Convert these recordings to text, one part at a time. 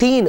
3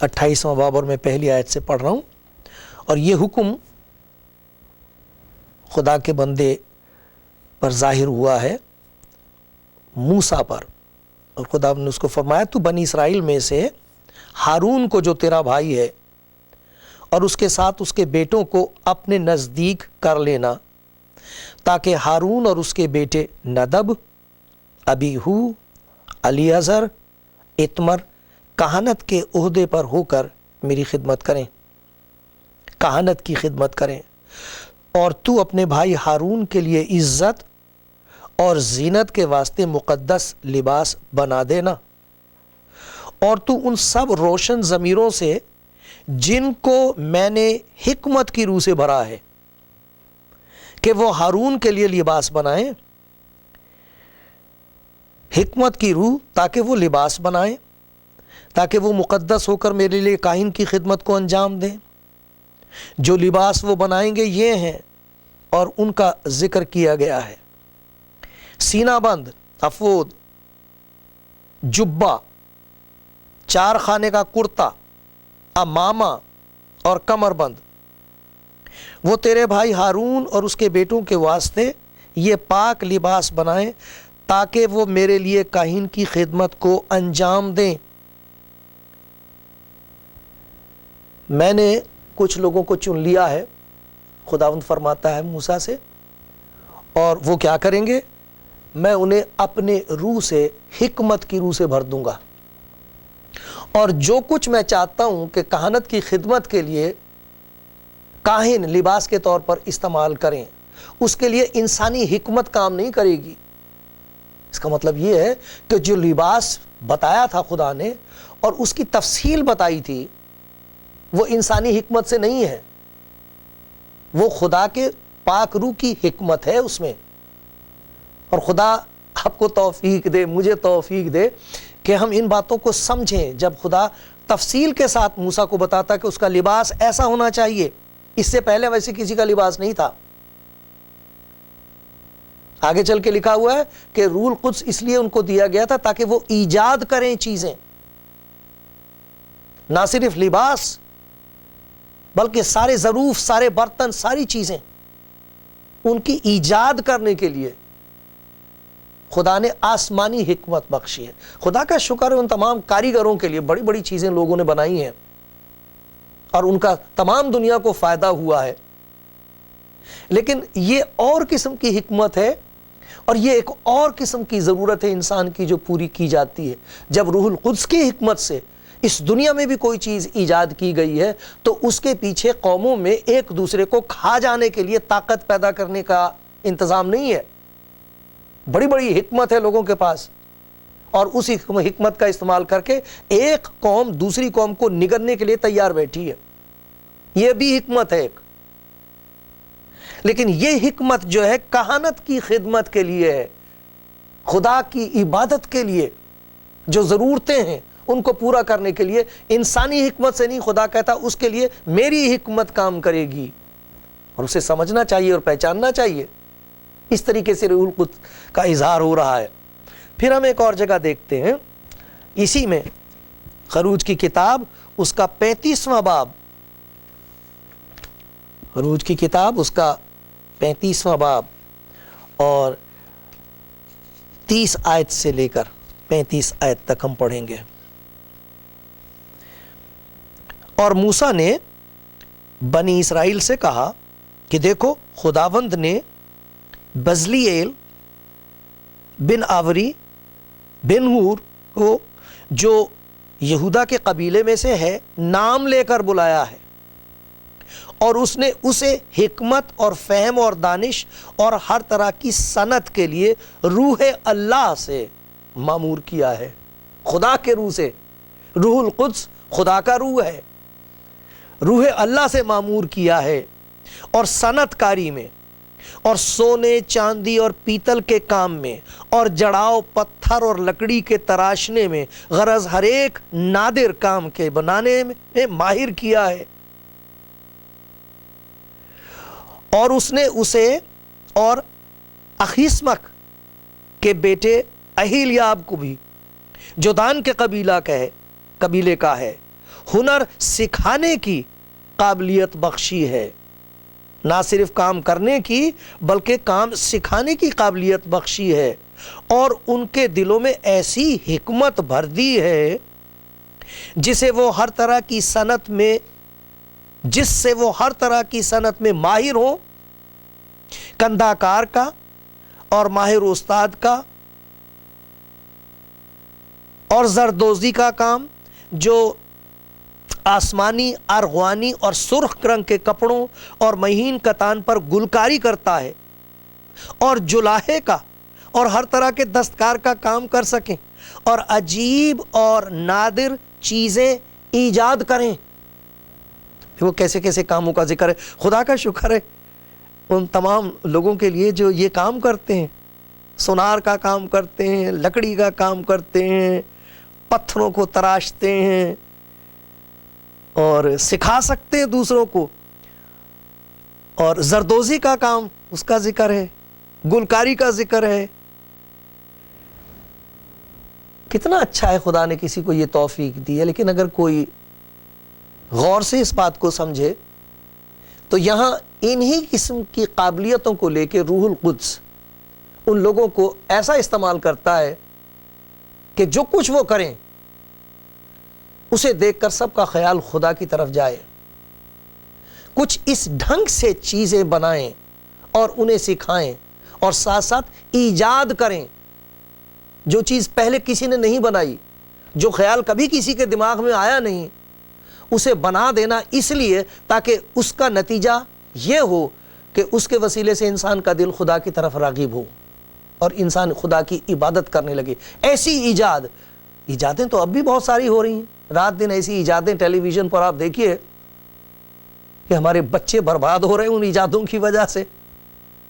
28واں باب اور میں پہلی آیت سے پڑھ رہا ہوں. اور یہ حکم خدا کے بندے پر ظاہر ہوا ہے موسیٰ پر, اور خدا نے اس کو فرمایا تو بنی اسرائیل میں سے ہارون کو جو تیرا بھائی ہے اور اس کے ساتھ اس کے بیٹوں کو اپنے نزدیک کر لینا, تاکہ ہارون اور اس کے بیٹے ندب, ابیہو, الیعزر, اتمر کہانت کے عہدے پر ہو کر میری خدمت کریں, کہانت کی خدمت کریں. اور تو اپنے بھائی ہارون کے لیے عزت اور زینت کے واسطے مقدس لباس بنا دینا. اور تو ان سب روشن ضمیروں سے جن کو میں نے حکمت کی روح سے بھرا ہے کہ وہ ہارون کے لیے لباس بنائیں, حکمت کی روح تاکہ وہ لباس بنائیں, تاکہ وہ مقدس ہو کر میرے لیے کاہن کی خدمت کو انجام دیں. جو لباس وہ بنائیں گے یہ ہیں, اور ان کا ذکر کیا گیا ہے: سینہ بند, افود, جبہ, چار خانے کا کرتا, امامہ اور کمر بند. وہ تیرے بھائی ہارون اور اس کے بیٹوں کے واسطے یہ پاک لباس بنائیں تاکہ وہ میرے لیے کاہن کی خدمت کو انجام دیں. میں نے کچھ لوگوں کو چن لیا ہے, خداوند فرماتا ہے موسیٰ سے, اور وہ کیا کریں گے؟ میں انہیں اپنے روح سے, حکمت کی روح سے بھر دوں گا, اور جو کچھ میں چاہتا ہوں کہ کہانت کی خدمت کے لیے کاہن لباس کے طور پر استعمال کریں, اس کے لیے انسانی حکمت کام نہیں کرے گی. اس کا مطلب یہ ہے کہ جو لباس بتایا تھا خدا نے اور اس کی تفصیل بتائی تھی, وہ انسانی حکمت سے نہیں ہے, وہ خدا کے پاک روح کی حکمت ہے اس میں. اور خدا آپ کو توفیق دے, مجھے توفیق دے کہ ہم ان باتوں کو سمجھیں. جب خدا تفصیل کے ساتھ موسیٰ کو بتاتا کہ اس کا لباس ایسا ہونا چاہیے, اس سے پہلے ویسے کسی کا لباس نہیں تھا. آگے چل کے لکھا ہوا ہے کہ روح القدس اس لیے ان کو دیا گیا تھا تاکہ وہ ایجاد کریں چیزیں, نہ صرف لباس بلکہ سارے ظروف, سارے برتن, ساری چیزیں ان کی ایجاد کرنے کے لیے خدا نے آسمانی حکمت بخشی ہے. خدا کا شکر ہے ان تمام کاریگروں کے لیے, بڑی بڑی چیزیں لوگوں نے بنائی ہیں اور ان کا تمام دنیا کو فائدہ ہوا ہے. لیکن یہ اور قسم کی حکمت ہے, اور یہ ایک اور قسم کی ضرورت ہے انسان کی جو پوری کی جاتی ہے. جب روح القدس کی حکمت سے اس دنیا میں بھی کوئی چیز ایجاد کی گئی ہے تو اس کے پیچھے قوموں میں ایک دوسرے کو کھا جانے کے لیے طاقت پیدا کرنے کا انتظام نہیں ہے. بڑی بڑی حکمت ہے لوگوں کے پاس, اور اس حکمت کا استعمال کر کے ایک قوم دوسری قوم کو نگلنے کے لیے تیار بیٹھی ہے. یہ بھی حکمت ہے ایک. لیکن یہ حکمت جو ہے کہانت کی خدمت کے لیے ہے, خدا کی عبادت کے لیے, جو ضرورتیں ہیں ان کو پورا کرنے کے لیے. انسانی حکمت سے نہیں, خدا کہتا اس کے لیے میری حکمت کام کرے گی, اور اسے سمجھنا چاہیے اور پہچاننا چاہیے. اس طریقے سے روح القدس کا اظہار ہو رہا ہے. پھر ہم ایک اور جگہ دیکھتے ہیں اسی میں, خروج کی کتاب اس کا 35واں باب, خروج کی کتاب اس کا 35واں باب اور 30 آیت سے لے کر 35 آیت تک ہم پڑھیں گے. اور موسیٰ نے بنی اسرائیل سے کہا کہ دیکھو خداوند نے بزلیل بن آوری بن ہور کو, جو یہودا کے قبیلے میں سے ہے, نام لے کر بلایا ہے, اور اس نے اسے حکمت اور فہم اور دانش اور ہر طرح کی صنعت کے لیے روح اللہ سے مامور کیا ہے. خدا کے روح سے, روح القدس خدا کا روح ہے, روح اللہ سے مامور کیا ہے, اور صنعت کاری میں اور سونے چاندی اور پیتل کے کام میں اور جڑاؤ پتھر اور لکڑی کے تراشنے میں, غرض ہر ایک نادر کام کے بنانے میں ماہر کیا ہے. اور اس نے اسے اور اخیسمک کے بیٹے اہیلیاب کو بھی, جو دان کے قبیلے کا ہے, ہنر سکھانے کی قابلیت بخشی ہے، نہ صرف کام کرنے کی بلکہ کام سکھانے کی قابلیت بخشی ہے، اور ان کے دلوں میں ایسی حکمت بھر دی ہے جس سے وہ ہر طرح کی صنعت میں ماہر ہوں، کندہ کار کا اور ماہر استاد کا اور زردوزی کا کام، جو آسمانی، ارغوانی اور سرخ رنگ کے کپڑوں اور مہین کتان پر گلکاری کرتا ہے، اور جلاہے کا اور ہر طرح کے دستکار کا کام کر سکیں اور عجیب اور نادر چیزیں ایجاد کریں۔ وہ کیسے کیسے کاموں کا ذکر ہے۔ خدا کا شکر ہے ان تمام لوگوں کے لیے جو یہ کام کرتے ہیں، سونار کا کام کرتے ہیں، لکڑی کا کام کرتے ہیں، پتھروں کو تراشتے ہیں اور سکھا سکتے ہیں دوسروں کو، اور زردوزی کا کام اس کا ذکر ہے، گلکاری کا ذکر ہے۔ کتنا اچھا ہے، خدا نے کسی کو یہ توفیق دی ہے۔ لیکن اگر کوئی غور سے اس بات کو سمجھے تو یہاں انہی قسم کی قابلیتوں کو لے کے روح القدس ان لوگوں کو ایسا استعمال کرتا ہے کہ جو کچھ وہ کریں اسے دیکھ کر سب کا خیال خدا کی طرف جائے، کچھ اس ڈھنگ سے چیزیں بنائیں اور انہیں سکھائیں، اور ساتھ ساتھ ایجاد کریں جو چیز پہلے کسی نے نہیں بنائی، جو خیال کبھی کسی کے دماغ میں آیا نہیں، اسے بنا دینا، اس لیے تاکہ اس کا نتیجہ یہ ہو کہ اس کے وسیلے سے انسان کا دل خدا کی طرف راغب ہو اور انسان خدا کی عبادت کرنے لگے۔ ایسی ایجادیں تو اب بھی بہت ساری ہو رہی ہیں، رات دن ایسی ایجادیں ٹیلی ویژن پر آپ دیکھیے کہ ہمارے بچے برباد ہو رہے ہیں ان ایجادوں کی وجہ سے۔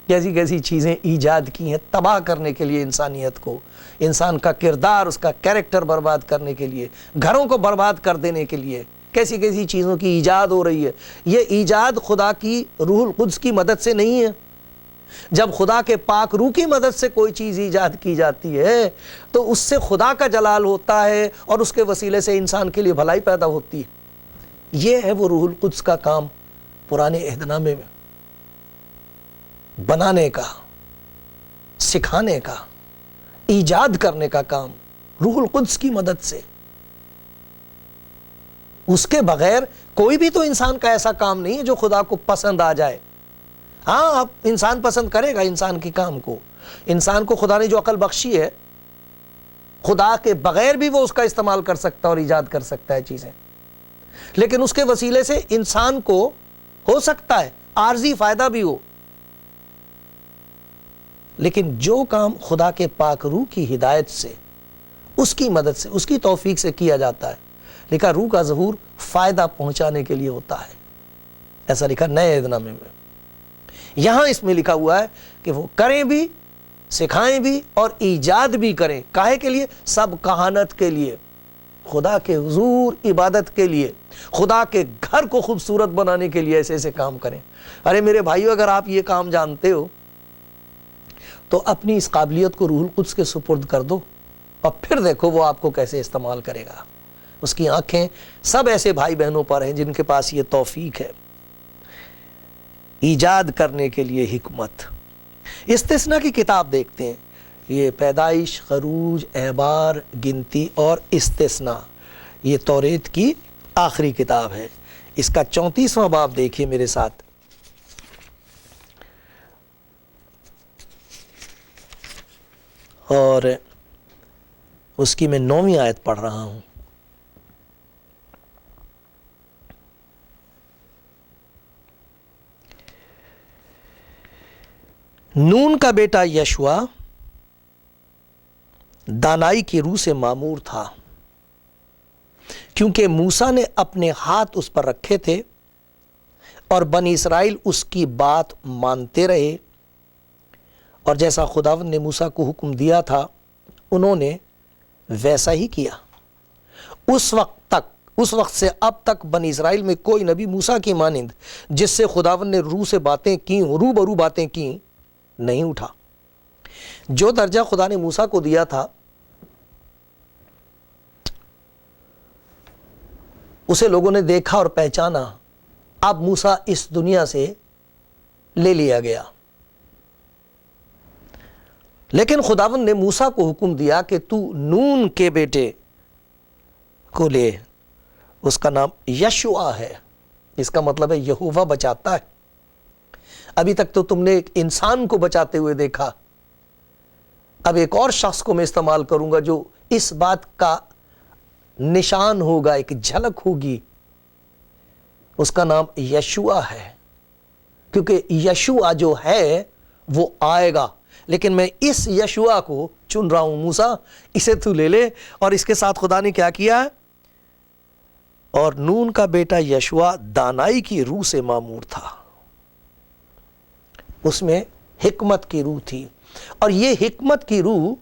کیسی کیسی چیزیں ایجاد کی ہیں تباہ کرنے کے لیے انسانیت کو، انسان کا کردار، اس کا کیریکٹر برباد کرنے کے لیے، گھروں کو برباد کر دینے کے لیے کیسی کیسی چیزوں کی ایجاد ہو رہی ہے۔ یہ ایجاد خدا کی روح القدس کی مدد سے نہیں ہے۔ جب خدا کے پاک روح کی مدد سے کوئی چیز ایجاد کی جاتی ہے تو اس سے خدا کا جلال ہوتا ہے اور اس کے وسیلے سے انسان کے لیے بھلائی پیدا ہوتی ہے۔ یہ ہے وہ روح القدس کا کام، پرانے عہد نامے میں بنانے کا، سکھانے کا، ایجاد کرنے کا کام روح القدس کی مدد سے۔ اس کے بغیر کوئی بھی تو انسان کا ایسا کام نہیں ہے جو خدا کو پسند آ جائے۔ ہاں، اب انسان پسند کرے گا انسان کے کام کو، انسان کو خدا نے جو عقل بخشی ہے، خدا کے بغیر بھی وہ اس کا استعمال کر سکتا ہے اور ایجاد کر سکتا ہے چیزیں، لیکن اس کے وسیلے سے انسان کو ہو سکتا ہے عارضی فائدہ بھی ہو، لیکن جو کام خدا کے پاک روح کی ہدایت سے، اس کی مدد سے، اس کی توفیق سے کیا جاتا ہے، لکھا روح کا ظہور فائدہ پہنچانے کے لیے ہوتا ہے، ایسا لکھا نئے عہد نامے میں۔ یہاں اس میں لکھا ہوا ہے کہ وہ کریں بھی، سکھائیں بھی اور ایجاد بھی کریں۔ کاہے کے لیے؟ سب کہانت کے لیے، خدا کے حضور عبادت کے لیے، خدا کے گھر کو خوبصورت بنانے کے لیے ایسے ایسے کام کریں۔ ارے میرے بھائیو، اگر آپ یہ کام جانتے ہو تو اپنی اس قابلیت کو روح القدس کے سپرد کر دو اور پھر دیکھو وہ آپ کو کیسے استعمال کرے گا۔ اس کی آنکھیں سب ایسے بھائی بہنوں پر ہیں جن کے پاس یہ توفیق ہے، ایجاد کرنے کے لیے حکمت۔ استثناء کی کتاب دیکھتے ہیں، یہ پیدائش، خروج، اعبار، گنتی اور استثناء، یہ توریت کی آخری کتاب ہے۔ اس کا 34واں باب دیکھیے میرے ساتھ۔ اور اس کی میں 9ویں آیت پڑھ رہا ہوں۔ نون کا بیٹا یشوع دانائی کی روح سے معمور تھا، کیونکہ موسیٰ نے اپنے ہاتھ اس پر رکھے تھے اور بنی اسرائیل اس کی بات مانتے رہے، اور جیسا خداوند نے موسیٰ کو حکم دیا تھا انہوں نے ویسا ہی کیا۔ اس وقت سے اب تک بنی اسرائیل میں کوئی نبی موسیٰ کی مانند جس سے خداوند نے روح سے باتیں کی، روبرو باتیں کی، نہیں اٹھا۔ جو درجہ خدا نے موسیٰ کو دیا تھا اسے لوگوں نے دیکھا اور پہچانا، اب موسیٰ اس دنیا سے لے لیا گیا۔ لیکن خداوند نے موسیٰ کو حکم دیا کہ تو نون کے بیٹے کو لے، اس کا نام یشوع ہے، اس کا مطلب ہے یہوہ بچاتا ہے۔ ابھی تک تو تم نے ایک انسان کو بچاتے ہوئے دیکھا، اب ایک اور شخص کو میں استعمال کروں گا جو اس بات کا نشان ہوگا، ایک جھلک ہوگی، اس کا نام یشوع ہے، کیونکہ یشوع جو ہے وہ آئے گا، لیکن میں اس یشوع کو چن رہا ہوں۔ موسیٰ اسے تو لے لے، اور اس کے ساتھ خدا نے کیا کیا ہے؟ اور نون کا بیٹا یشوع دانائی کی روح سے معمور تھا، اس میں حکمت کی روح تھی، اور یہ حکمت کی روح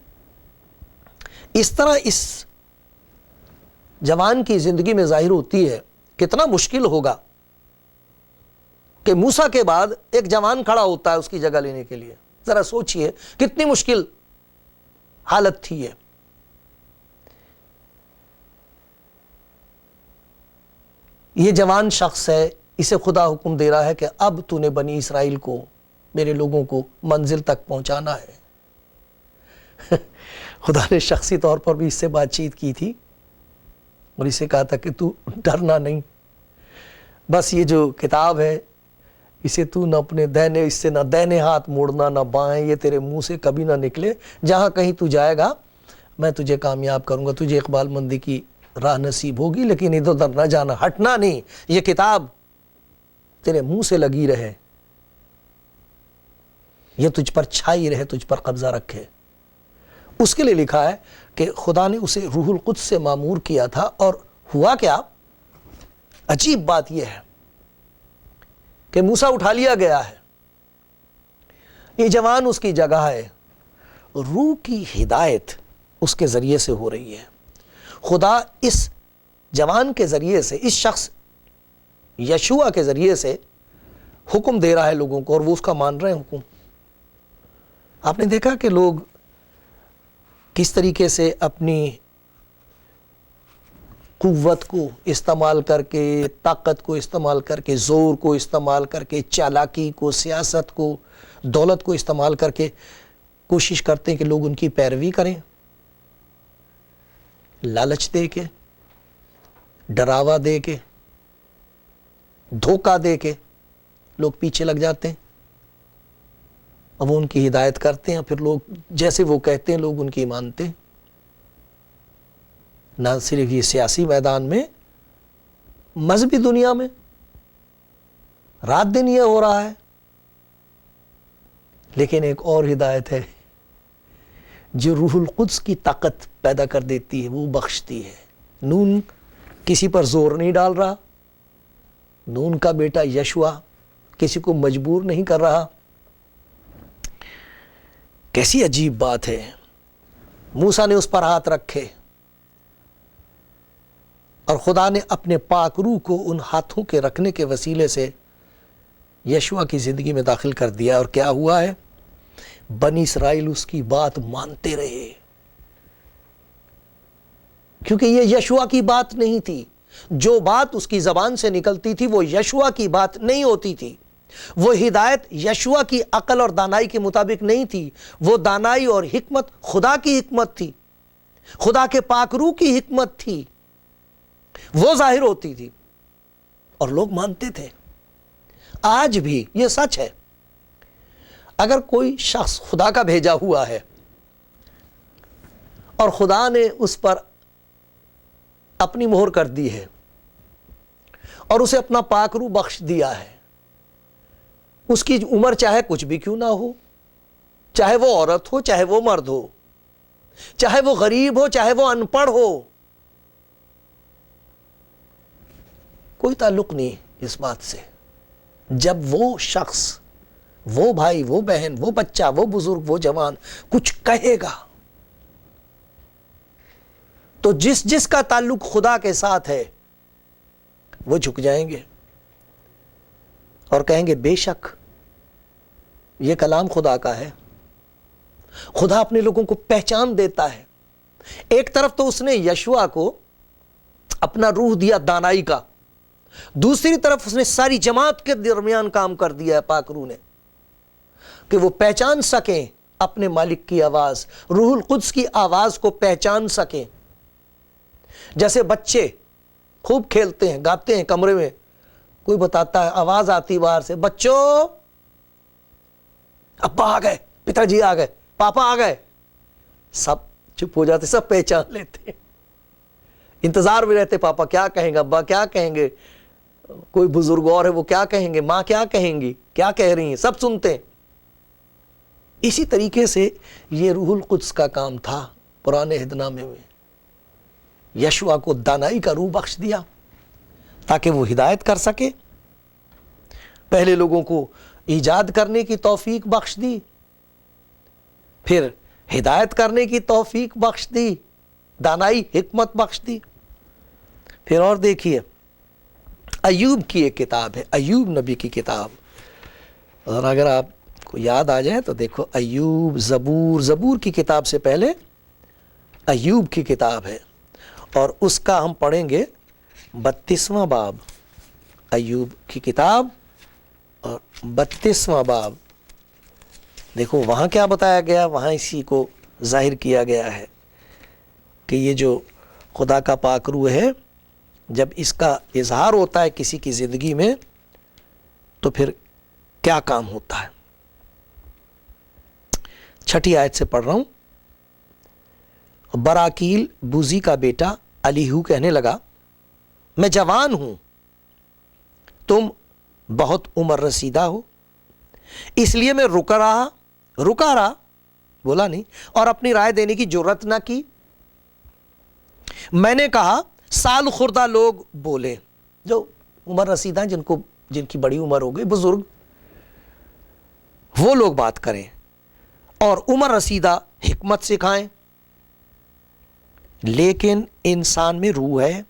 اس طرح اس جوان کی زندگی میں ظاہر ہوتی ہے۔ کتنا مشکل ہوگا کہ موسیٰ کے بعد ایک جوان کھڑا ہوتا ہے اس کی جگہ لینے کے لیے، ذرا سوچئے کتنی مشکل حالت تھی یہ۔ یہ جوان شخص ہے، اسے خدا حکم دے رہا ہے کہ اب تو نے بنی اسرائیل کو، میرے لوگوں کو منزل تک پہنچانا ہے۔ خدا نے شخصی طور پر بھی اس سے بات چیت کی تھی اور اسے کہا تھا کہ تو ڈرنا نہیں، بس یہ جو کتاب ہے اسے تو نہ اپنے دہنے، اس سے نہ دہنے ہاتھ موڑنا نہ بائیں، یہ تیرے منہ سے کبھی نہ نکلے، جہاں کہیں تو جائے گا میں تجھے کامیاب کروں گا، تجھے اقبال مندی کی راہ نصیب ہوگی، لیکن ادھر ادھر نہ جانا، ہٹنا نہیں، یہ کتاب تیرے منہ سے لگی رہے، یہ تجھ پر چھائی رہے، تجھ پر قبضہ رکھے۔ اس کے لیے لکھا ہے کہ خدا نے اسے روح القدس سے معمور کیا تھا، اور ہوا کیا؟ عجیب بات یہ ہے کہ موسیٰ اٹھا لیا گیا ہے، یہ جوان اس کی جگہ ہے، روح کی ہدایت اس کے ذریعے سے ہو رہی ہے۔ خدا اس جوان کے ذریعے سے، اس شخص یشوع کے ذریعے سے حکم دے رہا ہے لوگوں کو، اور وہ اس کا مان رہے ہیں حکم۔ آپ نے دیکھا کہ لوگ کس طریقے سے اپنی قوت کو استعمال کر کے، طاقت کو استعمال کر کے، زور کو استعمال کر کے، چالاکی کو، سیاست کو، دولت کو استعمال کر کے کوشش کرتے ہیں کہ لوگ ان کی پیروی کریں، لالچ دے کے، ڈراوا دے کے، دھوکہ دے کے لوگ پیچھے لگ جاتے ہیں، اب وہ ان کی ہدایت کرتے ہیں، پھر لوگ جیسے وہ کہتے ہیں لوگ ان کی مانتے ہیں۔ نہ صرف یہ سیاسی میدان میں، مذہبی دنیا میں رات دن یہ ہو رہا ہے۔ لیکن ایک اور ہدایت ہے جو روح القدس کی طاقت پیدا کر دیتی ہے، وہ بخشتی ہے۔ نون کسی پر زور نہیں ڈال رہا، نون کا بیٹا یشوع کسی کو مجبور نہیں کر رہا۔ کیسی عجیب بات ہے۔ موسیٰ نے اس پر ہاتھ رکھے اور خدا نے اپنے پاک روح کو ان ہاتھوں کے رکھنے کے وسیلے سے یشوع کی زندگی میں داخل کر دیا، اور کیا ہوا ہے؟ بنی اسرائیل اس کی بات مانتے رہے، کیونکہ یہ یشوع کی بات نہیں تھی۔ جو بات اس کی زبان سے نکلتی تھی وہ یشوع کی بات نہیں ہوتی تھی، وہ ہدایت یشوع کی عقل اور دانائی کے مطابق نہیں تھی، وہ دانائی اور حکمت خدا کی حکمت تھی، خدا کے پاک روح کی حکمت تھی، وہ ظاہر ہوتی تھی اور لوگ مانتے تھے۔ آج بھی یہ سچ ہے، اگر کوئی شخص خدا کا بھیجا ہوا ہے اور خدا نے اس پر اپنی مہر کر دی ہے اور اسے اپنا پاک روح بخش دیا ہے، اس کی عمر چاہے کچھ بھی کیوں نہ ہو، چاہے وہ عورت ہو چاہے وہ مرد ہو، چاہے وہ غریب ہو چاہے وہ ان پڑھ ہو، کوئی تعلق نہیں اس بات سے۔ جب وہ شخص، وہ بھائی، وہ بہن، وہ بچہ، وہ بزرگ، وہ جوان کچھ کہے گا تو جس کا تعلق خدا کے ساتھ ہے وہ جھک جائیں گے اور کہیں گے بے شک یہ کلام خدا کا ہے۔ خدا اپنے لوگوں کو پہچان دیتا ہے۔ ایک طرف تو اس نے یشوع کو اپنا روح دیا دانائی کا، دوسری طرف اس نے ساری جماعت کے درمیان کام کر دیا ہے پاک روح نے کہ وہ پہچان سکیں اپنے مالک کی آواز، روح القدس کی آواز کو پہچان سکیں۔ جیسے بچے خوب کھیلتے ہیں، گاتے ہیں کمرے میں، کوئی بتاتا ہے، آواز آتی باہر سے، بچوں ابا آ گئے، پتا جی آ گئے، پاپا آ گئے، سب چپ ہو جاتے، سب پہچان لیتے، انتظار میں رہتے، پاپا کیا کہیں گے، ابا کیا کہیں گے، کوئی بزرگ اور ہے وہ کیا کہیں گے، ماں کیا کہیں گی، کیا کہہ رہی ہیں، سب سنتے ہیں۔ اسی طریقے سے یہ روح القدس کا کام تھا پرانے عہد نامے میں۔ یشوع کو دانائی کا روح بخش دیا تاکہ وہ ہدایت کر سکے، پہلے لوگوں کو ایجاد کرنے کی توفیق بخش دی، پھر ہدایت کرنے کی توفیق بخش دی، دانائی حکمت بخش دی۔ پھر اور دیکھیے ایوب کی ایک کتاب ہے، ایوب نبی کی کتاب، اور اگر آپ کو یاد آ جائے تو دیکھو ایوب، زبور کی کتاب سے پہلے ایوب کی کتاب ہے، اور اس کا ہم پڑھیں گے 32واں باب، ایوب کی کتاب اور 32واں باب۔ دیکھو وہاں کیا بتایا گیا، وہاں اسی کو ظاہر کیا گیا ہے کہ یہ جو خدا کا پاک روح ہے، جب اس کا اظہار ہوتا ہے کسی کی زندگی میں تو پھر کیا کام ہوتا ہے۔ 6 آیت سے پڑھ رہا ہوں۔ براکیل بوزی کا بیٹا الیہو کہنے لگا، میں جوان ہوں، تم بہت عمر رسیدہ ہو، اس لیے میں رکا رہا، بولا نہیں، اور اپنی رائے دینے کی جرت نہ کی۔ میں نے کہا سال خوردہ لوگ بولے، جو عمر رسیدہ ہیں، جن کی بڑی عمر ہو گئی، بزرگ، وہ لوگ بات کریں، اور عمر رسیدہ حکمت سکھائیں۔ لیکن انسان میں روح ہے،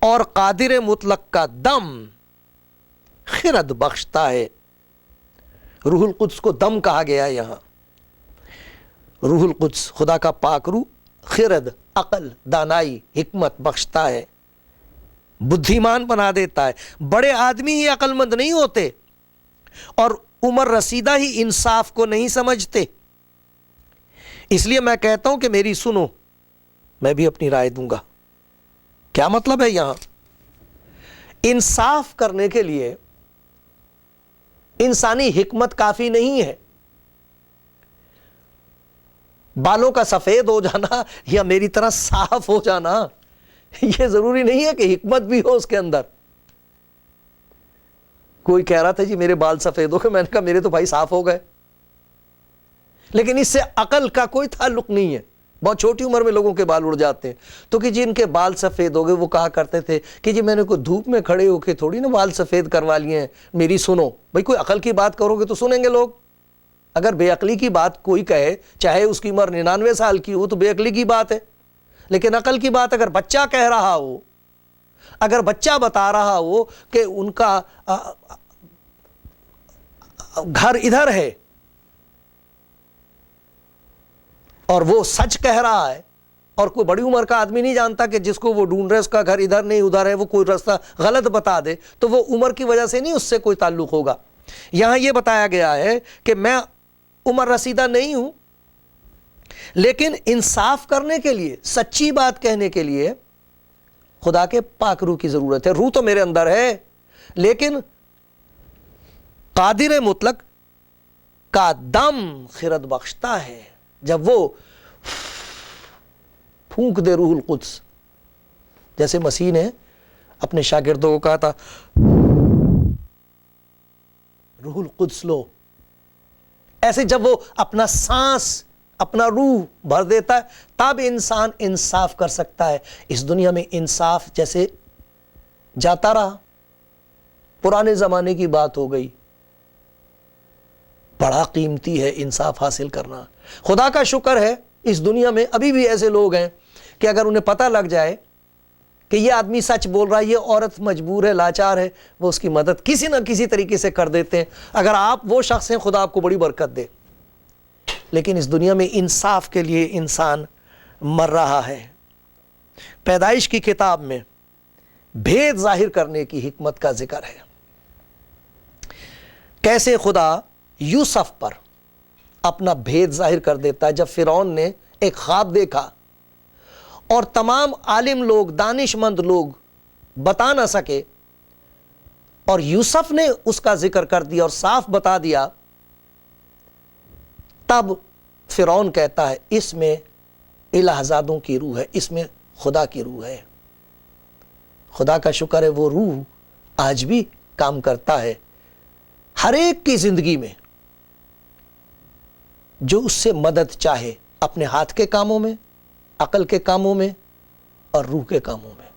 اور قادر مطلق کا دم خرد بخشتا ہے۔ روح القدس کو دم کہا گیا ہے یہاں۔ روح القدس خدا کا پاک روح خرد، عقل، دانائی، حکمت بخشتا ہے، بدھیمان بنا دیتا ہے۔ بڑے آدمی ہی عقل مند نہیں ہوتے، اور عمر رسیدہ ہی انصاف کو نہیں سمجھتے۔ اس لیے میں کہتا ہوں کہ میری سنو، میں بھی اپنی رائے دوں گا۔ کیا مطلب ہے یہاں؟ انصاف کرنے کے لیے انسانی حکمت کافی نہیں ہے۔ بالوں کا سفید ہو جانا یا میری طرح صاف ہو جانا یہ ضروری نہیں ہے کہ حکمت بھی ہو اس کے اندر۔ کوئی کہہ رہا تھا جی میرے بال سفید ہو گئے، میں نے کہا میرے تو بھائی صاف ہو گئے، لیکن اس سے عقل کا کوئی تعلق نہیں ہے۔ بہت چھوٹی عمر میں لوگوں کے بال اڑ جاتے ہیں، تو کہ جن کے بال سفید ہو گئے وہ کہا کرتے تھے کہ جی میں نے کوئی دھوپ میں کھڑے ہو کے تھوڑی نا بال سفید کروا لیے ہیں، میری سنو۔ بھائی کوئی عقل کی بات کرو گے تو سنیں گے لوگ۔ اگر بے عقلی کی بات کوئی کہے، چاہے اس کی عمر 99 سال کی ہو، تو بے عقلی کی بات ہے، لیکن عقل کی بات اگر بچہ کہہ رہا ہو، اگر بچہ بتا رہا ہو کہ ان کا گھر ادھر ہے اور وہ سچ کہہ رہا ہے، اور کوئی بڑی عمر کا آدمی نہیں جانتا کہ جس کو وہ ڈھونڈ رہے اس کا گھر ادھر نہیں ادھر ہے، وہ کوئی راستہ غلط بتا دے، تو وہ عمر کی وجہ سے نہیں اس سے کوئی تعلق ہوگا۔ یہاں یہ بتایا گیا ہے کہ میں عمر رسیدہ نہیں ہوں، لیکن انصاف کرنے کے لیے، سچی بات کہنے کے لیے خدا کے پاک روح کی ضرورت ہے۔ روح تو میرے اندر ہے، لیکن قادر مطلق کا دم خرد بخشتا ہے۔ جب وہ پھونک دے روح القدس، جیسے مسیح نے اپنے شاگردوں کو کہا تھا روح القدس لو، ایسے جب وہ اپنا سانس، اپنا روح بھر دیتا ہے، تب انسان انصاف کر سکتا ہے۔ اس دنیا میں انصاف جیسے جاتا رہا، پرانے زمانے کی بات ہو گئی۔ بڑا قیمتی ہے انصاف حاصل کرنا۔ خدا کا شکر ہے اس دنیا میں ابھی بھی ایسے لوگ ہیں کہ اگر انہیں پتہ لگ جائے کہ یہ آدمی سچ بول رہا ہے، یہ عورت مجبور ہے، لاچار ہے، وہ اس کی مدد کسی نہ کسی طریقے سے کر دیتے ہیں۔ اگر آپ وہ شخص ہیں، خدا آپ کو بڑی برکت دے۔ لیکن اس دنیا میں انصاف کے لیے انسان مر رہا ہے۔ پیدائش کی کتاب میں بھید ظاہر کرنے کی حکمت کا ذکر ہے، کیسے خدا یوسف پر اپنا بھید ظاہر کر دیتا ہے۔ جب فرعون نے ایک خواب دیکھا اور تمام عالم لوگ، دانش مند لوگ بتا نہ سکے، اور یوسف نے اس کا ذکر کر دیا اور صاف بتا دیا، تب فرعون کہتا ہے اس میں الہ زادوں کی روح ہے، اس میں خدا کی روح ہے۔ خدا کا شکر ہے وہ روح آج بھی کام کرتا ہے ہر ایک کی زندگی میں، جو اس سے مدد چاہے اپنے ہاتھ کے کاموں میں، عقل کے کاموں میں اور روح کے کاموں میں۔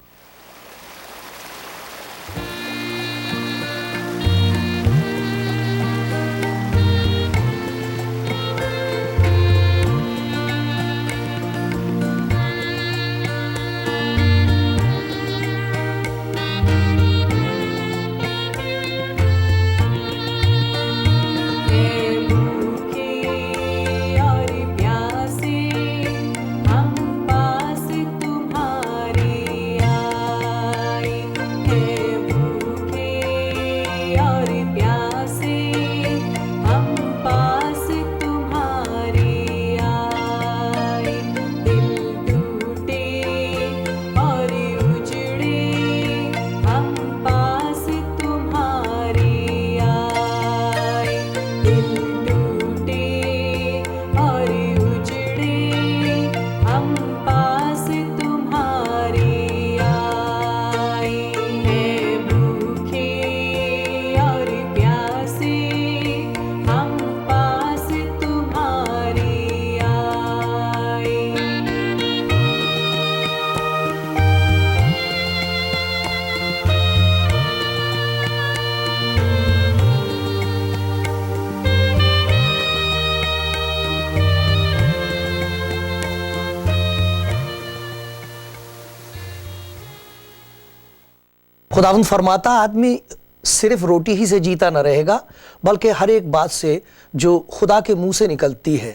خداوند فرماتا آدمی صرف روٹی ہی سے جیتا نہ رہے گا، بلکہ ہر ایک بات سے جو خدا کے منہ سے نکلتی ہے۔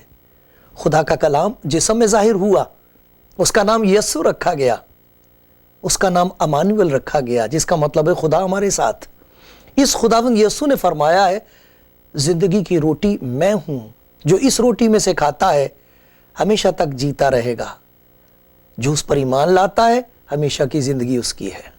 خدا کا کلام جسم میں ظاہر ہوا، اس کا نام یسوع رکھا گیا، اس کا نام امانویل رکھا گیا، جس کا مطلب ہے خدا ہمارے ساتھ۔ اس خداوند یسوع نے فرمایا ہے زندگی کی روٹی میں ہوں، جو اس روٹی میں سے کھاتا ہے ہمیشہ تک جیتا رہے گا، جو اس پر ایمان لاتا ہے ہمیشہ کی زندگی اس کی ہے۔